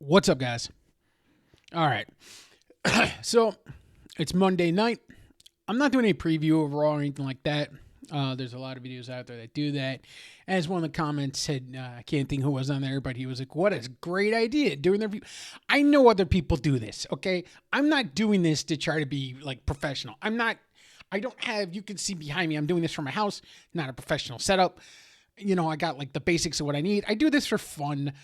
What's up, guys? All right. So it's Monday night. I'm not doing a preview of Raw or anything like that. There's a lot of videos out there that do that. As one of the comments said, I can't think who was on there, but he was like, "What a great idea doing their review." I know other people do this. Okay, I'm not doing this to try to be like professional. I'm not. I don't have. You can see behind me. I'm doing this from my house. Not a professional setup. I got like the basics of what I need. I do this for fun.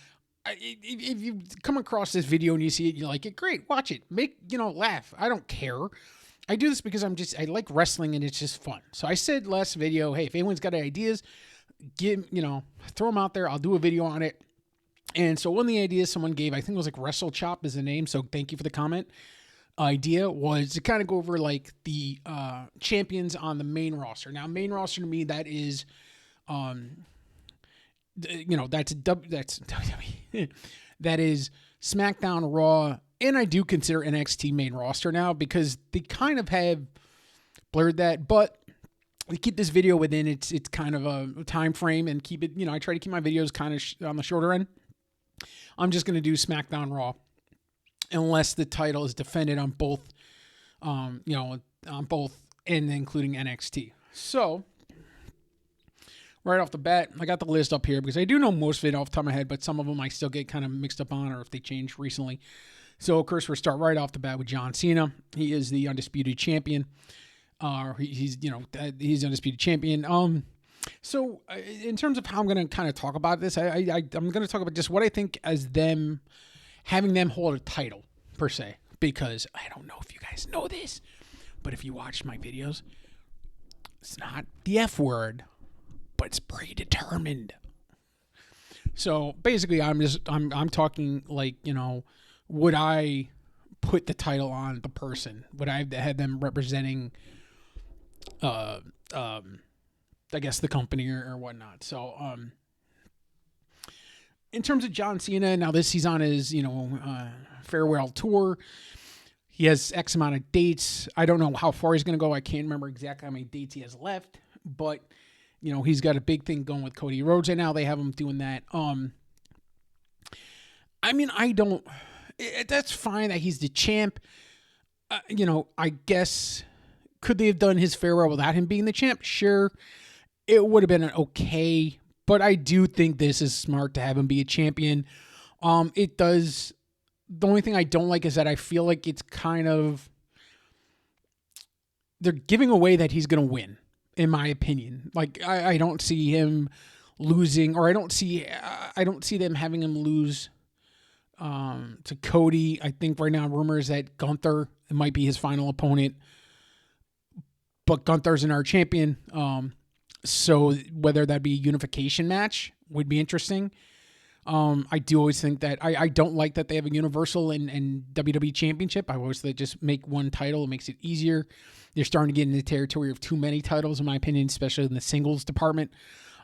If you come across this video and you see it, you like it, great, watch it, laugh. I don't care. I do this because I like wrestling and it's just fun. So I said last video, hey, if anyone's got ideas, throw them out there. I'll do a video on it. And so one of the ideas someone gave, I think it was like Wrestle Chop is the name. So thank you for the comment. Idea was to kind of go over like the champions on the main roster. Now, main roster to me, that is, that's WWE. That is SmackDown, Raw, and I do consider NXT main roster now because they kind of have blurred that. But we keep this video within it's kind of a time frame and keep it. I try to keep my videos kind of on the shorter end. I'm just going to do SmackDown, Raw, unless the title is defended on both, on both, and including NXT. So right off the bat, I got the list up here because I do know most of it off the top of my head, but some of them I still get kind of mixed up on or if they changed recently. So, of course, we'll start right off the bat with John Cena. He is the undisputed champion. He's undisputed champion. So, in terms of how I'm going to kind of talk about this, I'm going to talk about just what I think as them having them hold a title, per se. Because I don't know if you guys know this, but if you watch my videos, it's not the F word, but it's predetermined. So basically, I'm talking like, would I put the title on the person? Would I have them representing, I guess the company or whatnot? So, in terms of John Cena, now he's on his, farewell tour. He has X amount of dates. I don't know how far he's going to go. I can't remember exactly how many dates he has left, but he's got a big thing going with Cody Rhodes right now. They have him doing that. That's fine that he's the champ. I guess, could they have done his farewell without him being the champ? Sure. It would have been okay, but I do think this is smart to have him be a champion. It does. The only thing I don't like is that I feel like it's kind of, they're giving away that he's going to win. In my opinion, like I don't see him losing, or I don't see them having him lose to Cody. I think right now rumors that Gunther might be his final opponent, but Gunther's an our champion. So whether that be a unification match would be interesting. I do always think that I don't like that they have a Universal and WWE Championship. I always think just make one title. It makes it easier. They're starting to get into the territory of too many titles, in my opinion, especially in the singles department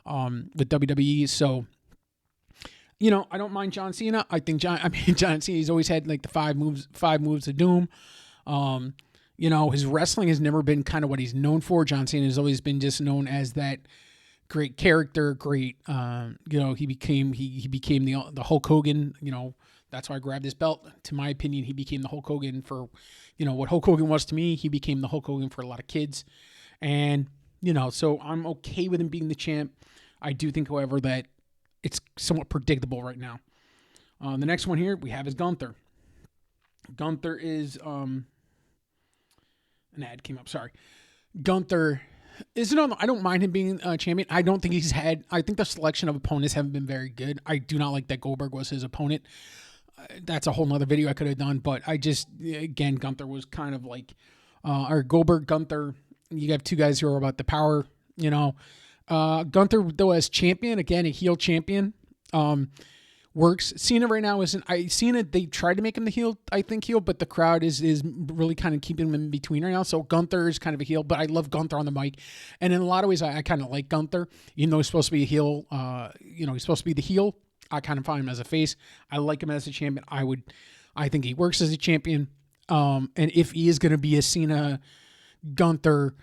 with WWE. So, I don't mind John Cena. I think John Cena's always had like the five moves of doom. His wrestling has never been kind of what he's known for. John Cena has always been just known as that great character, great. He became the Hulk Hogan. That's why I grabbed this belt. To my opinion, he became the Hulk Hogan for, what Hulk Hogan was to me. He became the Hulk Hogan for a lot of kids, and so I'm okay with him being the champ. I do think, however, that it's somewhat predictable right now. The next one here we have is Gunther. Gunther is an ad came up. Sorry, Gunther. I don't mind him being a champion. I don't think I think the selection of opponents haven't been very good. I do not like that Goldberg was his opponent. That's a whole nother video I could have done, but again, Gunther was kind of like, or Goldberg, Gunther, you have two guys who are about the power, Gunther, though, as champion, again, a heel champion, works. Cena right now they tried to make him the heel, but the crowd is really kind of keeping him in between right now. So Gunther is kind of a heel, but I love Gunther on the mic. And in a lot of ways, I kind of like Gunther, even though he's supposed to be a heel, he's supposed to be the heel. I kind of find him as a face. I like him as a champion. I think he works as a champion. And if he is going to be a Cena Gunther,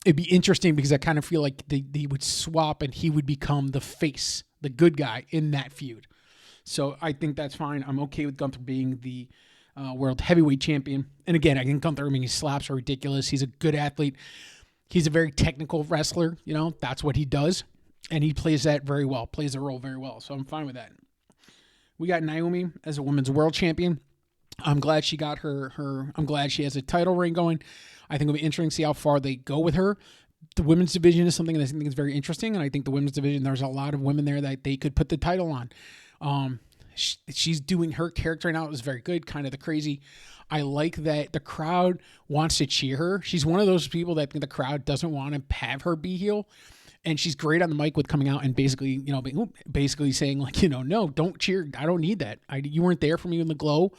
it'd be interesting because I kind of feel like they would swap and he would become the face, the good guy in that feud. So I think that's fine. I'm okay with Gunther being the world heavyweight champion. And again, I think Gunther, I mean, his slaps are ridiculous. He's a good athlete. He's a very technical wrestler. You know, that's what he does. And he plays that very well, plays the role very well. So I'm fine with that. We got Naomi as a women's world champion. I'm glad she got I'm glad she has a title reign going. I think it'll be interesting to see how far they go with her. The women's division is something that I think is very interesting, and I think the women's division, there's a lot of women there that they could put the title on. She's doing her character now. It was very good, kind of the crazy. I like that the crowd wants to cheer her. She's one of those people that I think the crowd doesn't want to have her be heel. And she's great on the mic with coming out and basically, basically saying like, no, don't cheer. I don't need that. You weren't there for me in the glow,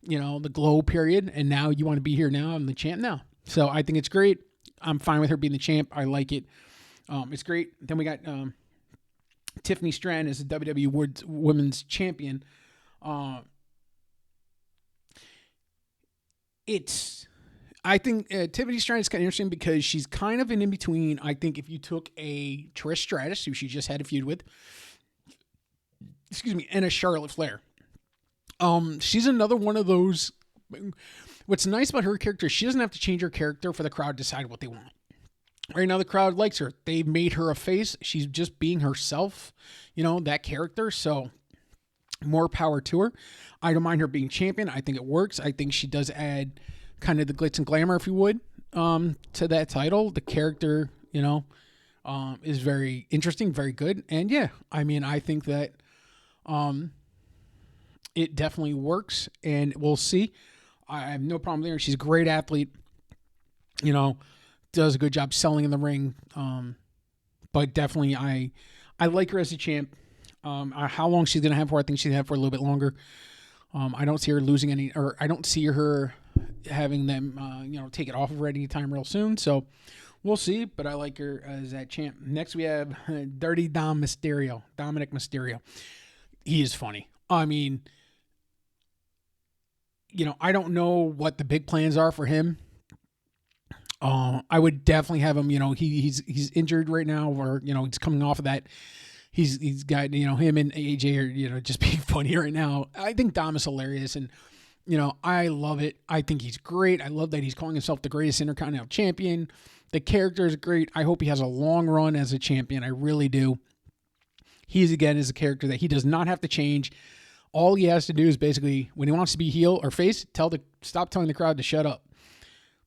the glow period. And now you want to be here now. I'm the champ now. So I think it's great. I'm fine with her being the champ. I like it. It's great. Then we got Tiffany Stratton as the WWE Women's Champion. I think Tiffany Stratton is kind of interesting because she's kind of an in-between. I think if you took a Trish Stratus, who she just had a feud with, and a Charlotte Flair. She's another one of those. What's nice about her character, she doesn't have to change her character for the crowd to decide what they want. Right now, the crowd likes her. They've made her a face. She's just being herself, that character. So more power to her. I don't mind her being champion. I think it works. I think she does add kind of the glitz and glamour, if you would, to that title. The character, is very interesting, very good. And yeah, I mean, I think that it definitely works, and we'll see. I have no problem there. She's a great athlete, does a good job selling in the ring. But definitely I like her as a champ. How long she's going to have for, I think she's going to have for a little bit longer. I don't see her losing any, or I don't see her having them, take it off of her any time real soon. So we'll see, but I like her as that champ. Next we have Dirty Dominic Mysterio. He is funny. I mean, I don't know what the big plans are for him. I would definitely have him, he's injured right now, or, he's coming off of that. He's got, him and AJ are, just being funny right now. I think Dom is hilarious, and, I love it. I think he's great. I love that he's calling himself the greatest Intercontinental Champion. The character is great. I hope he has a long run as a champion. I really do. He's, again, is a character that he does not have to change. All he has to do is basically, when he wants to be heel or face, stop telling the crowd to shut up.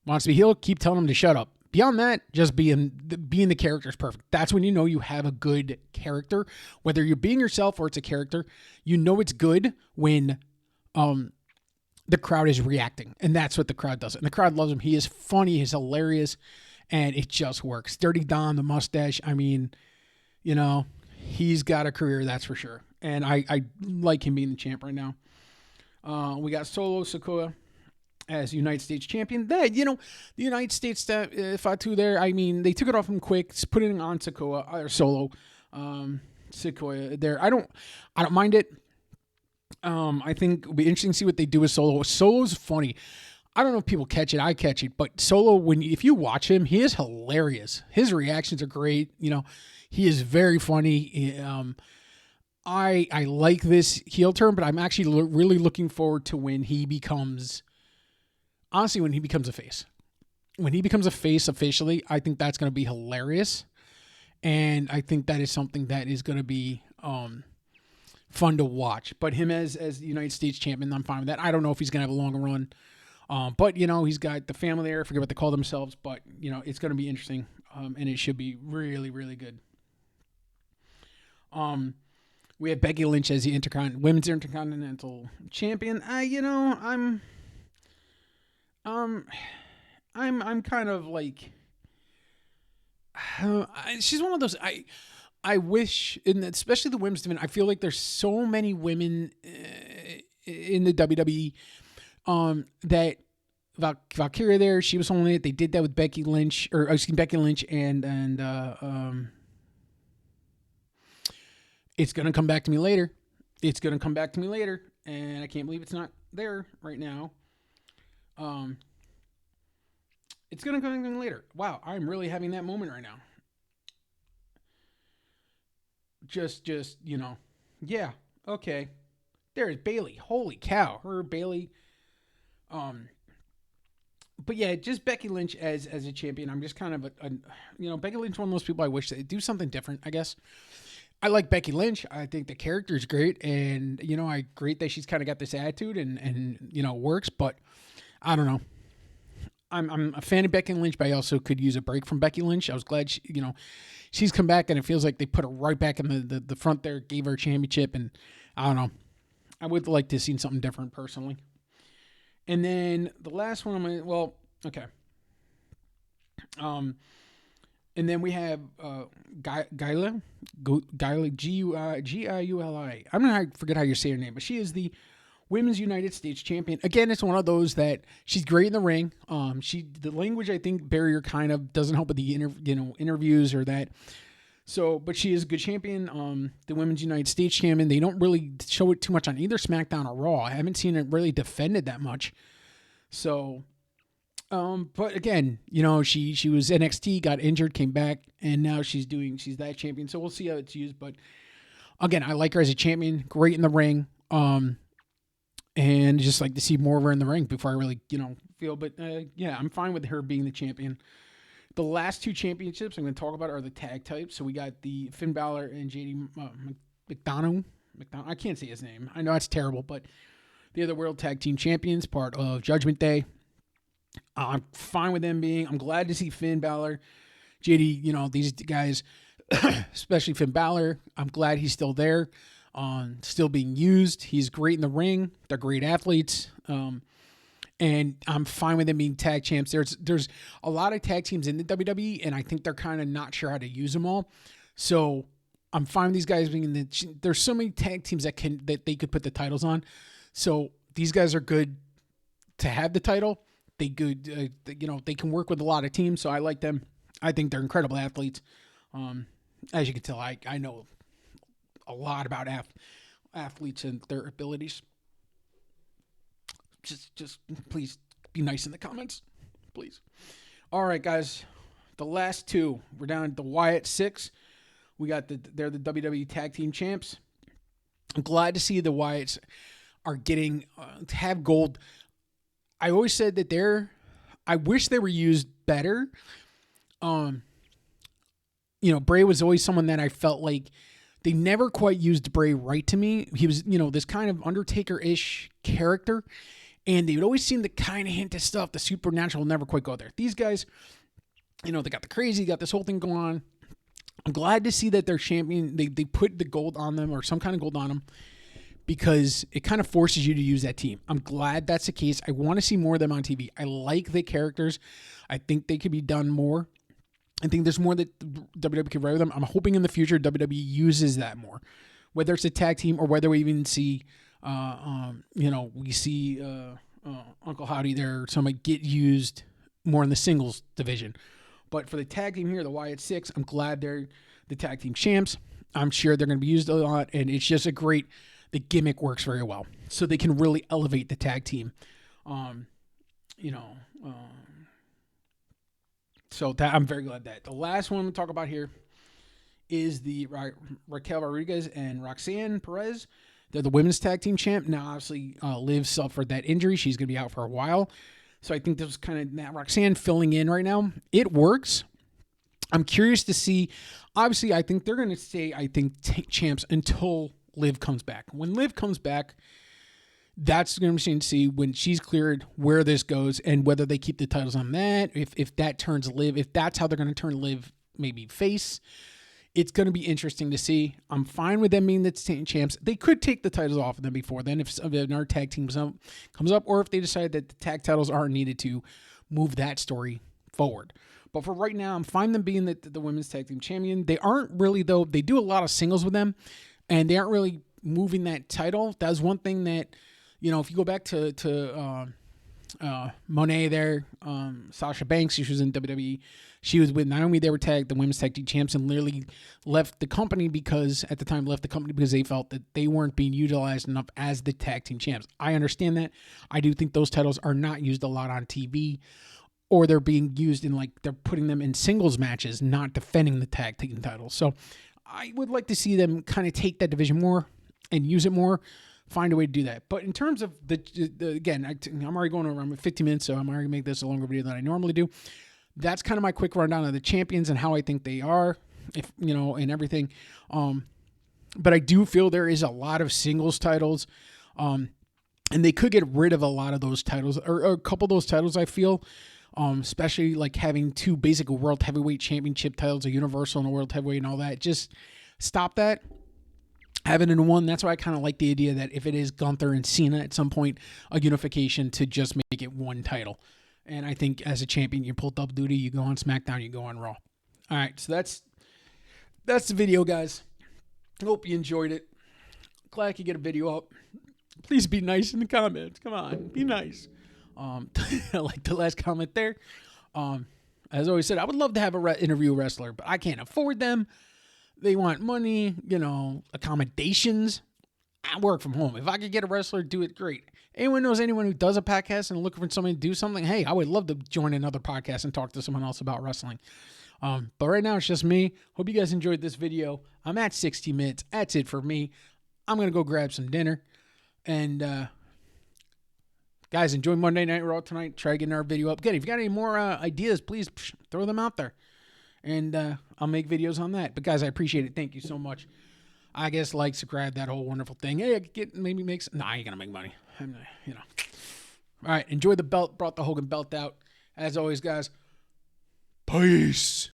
Wants to be heel, keep telling him to shut up. Beyond that, just being the character is perfect. That's when you have a good character. Whether you're being yourself or it's a character, it's good when the crowd is reacting. And that's what the crowd does. And the crowd loves him. He is funny, he's hilarious, and it just works. Dirty Don, the mustache, I mean, he's got a career, that's for sure. And I like him being the champ right now. We got Solo Sikoa as United States champion. The United States Fatu there, I mean, they took it off him quick, put it on Sikoa, or Solo Sikoa there. I don't mind it. I think it'll be interesting to see what they do with Solo. Solo's funny. I don't know if people catch it. I catch it. But Solo, if you watch him, he is hilarious. His reactions are great. He is very funny. I like this heel turn, but I'm actually really looking forward to when he becomes a face. When he becomes a face officially, I think that's going to be hilarious. And I think that is something that is going to be fun to watch. But him as the United States champion, I'm fine with that. I don't know if he's going to have a long run. But, he's got the family there. I forget what they call themselves. But, it's going to be interesting. And it should be really, really good. We have Becky Lynch as the Women's Intercontinental Champion. I'm kind of like, she's one of those, I wish, especially the women's division, I feel like there's so many women in the WWE that Valkyria there, she was only it. They did that with Becky Lynch, and it's going to come back to me later. And I can't believe it's not there right now. It's going to come back to me later. Wow, I'm really having that moment right now. Just, yeah, okay. There's Bailey. Holy cow. Her Bailey. Um, but yeah, just Becky Lynch as a champion. I'm just kind of Becky Lynch is one of those people I wish they do something different, I guess. I like Becky Lynch. I think the character is great, and I great that she's kind of got this attitude and works. But I don't know. I'm a fan of Becky Lynch, but I also could use a break from Becky Lynch. I was glad she's come back, and it feels like they put her right back in the front there, gave her a championship, and I don't know. I would like to see something different personally. And then the last one, okay. Um, and then we have Giula, Giuli. I'm gonna forget how you say her name, but she is the Women's United States Champion. Again, it's one of those that she's great in the ring. The language I think barrier kind of doesn't help with the interviews or that. So, but she is a good champion. The Women's United States Champion. They don't really show it too much on either SmackDown or Raw. I haven't seen it really defended that much. So, but again, she was NXT, got injured, came back, and now she's that champion. So we'll see how it's used. But again, I like her as a champion. Great in the ring. And just like to see more of her in the ring before I really, feel. But yeah, I'm fine with her being the champion. The last two championships I'm going to talk about are the tag types. So we got the Finn Balor and JD McDonough. I can't say his name. I know it's terrible, but they're the World Tag Team Champions, part of Judgment Day. I'm fine with them being. I'm glad to see Finn Balor, JD. These guys, especially Finn Balor. I'm glad he's still there. Still being used. He's great in the ring. They're great athletes. And I'm fine with them being tag champs. There's a lot of tag teams in the WWE, and I think they're kind of not sure how to use them all. So I'm fine with these guys being there's so many tag teams that they could put the titles on. So these guys are good to have the title. They good, they can work with a lot of teams. So I like them. I think they're incredible athletes. As you can tell, I know a lot about athletes and their abilities. Just please be nice in the comments, please. All right, guys, the last two, we're down to the Wyatt 6. We got they're the WWE Tag Team Champs. I'm glad to see the Wyatts are getting to have gold. I always said that I wish they were used better. Bray was always someone that I felt like they never quite used Bray right to me. He was, this kind of Undertaker-ish character, and they would always seem to kind of hint at stuff. The supernatural never quite go there. These guys, they got the crazy, got this whole thing going on. I'm glad to see that they're champion. They put the gold on them or some kind of gold on them because it kind of forces you to use that team. I'm glad that's the case. I want to see more of them on TV. I like the characters. I think they could be done more. I think there's more that WWE can write with them. I'm hoping in the future WWE uses that more, whether it's a tag team or whether we even see, we see Uncle Howdy there or somebody get used more in the singles division. But for the tag team here, the Wyatt 6, I'm glad they're the tag team champs. I'm sure they're going to be used a lot, and it's just the gimmick works very well. So they can really elevate the tag team. So that I'm very glad that. The last one we'll talk about here is the Raquel Rodriguez and Roxanne Perez. They're the women's tag team champ. Now, obviously, Liv suffered that injury. She's going to be out for a while. So I think this was kind of Roxanne filling in right now. It works. I'm curious to see. Obviously, I think they're going to stay, champs until Liv comes back. When Liv comes back, that's going to be interesting to see when she's cleared where this goes and whether they keep the titles on that. If that turns Liv, if that's how they're going to turn Liv maybe face, it's going to be interesting to see. I'm fine with them being the champs. They could take the titles off of them before then if another tag team comes up, or if they decide that the tag titles aren't needed to move that story forward. But for right now, I'm fine them being the women's tag team champion. They aren't really, though. They do a lot of singles with them, and they aren't really moving that title. That's one thing that, if you go back to Monet there, Sasha Banks, she was in WWE. She was with Naomi. They were the women's tag team champs, and literally left the company because they felt that they weren't being utilized enough as the tag team champs. I understand that. I do think those titles are not used a lot on TV, or they're being used in they're putting them in singles matches, not defending the tag team titles. So I would like to see them kind of take that division more and use it more. find a way to do that. But in terms of again, I'm already going around 15 minutes, so I'm already make this a longer video than I normally do. That's kind of my quick rundown of the champions and how I think they are, if and everything. But I do feel there is a lot of singles titles, and they could get rid of a lot of those titles, or a couple of those titles. I feel, especially like having two basic world heavyweight championship titles, a universal and a world heavyweight, and all that. Just stop that. Have it in one. That's why I kind of like the idea that if it is Gunther and Cena at some point, a unification to just make it one title. And I think as a champion, you pull double duty, you go on SmackDown, you go on Raw. All right, so that's the video, guys. Hope you enjoyed it. Glad I could get a video up. Please be nice in the comments. Come on, be nice. I like the last comment there. As I always said, I would love to have interview a wrestler, but I can't afford them. They want money, accommodations. I work from home. If I could get a wrestler, do it, great. Anyone knows anyone who does a podcast and looking for somebody to do something? Hey, I would love to join another podcast and talk to someone else about wrestling. But right now it's just me. Hope you guys enjoyed this video. I'm at 60 minutes. That's it for me. I'm going to go grab some dinner. And guys, enjoy Monday Night Raw tonight. Try getting our video up. Good. If you got any more ideas, please throw them out there. And I'll make videos on that. But guys, I appreciate it. Thank you so much. I guess like, subscribe, that whole wonderful thing. Hey, I could get maybe make some. Nah, I ain't gonna make money. All right, enjoy the belt. Brought the Hogan belt out. As always, guys. Peace.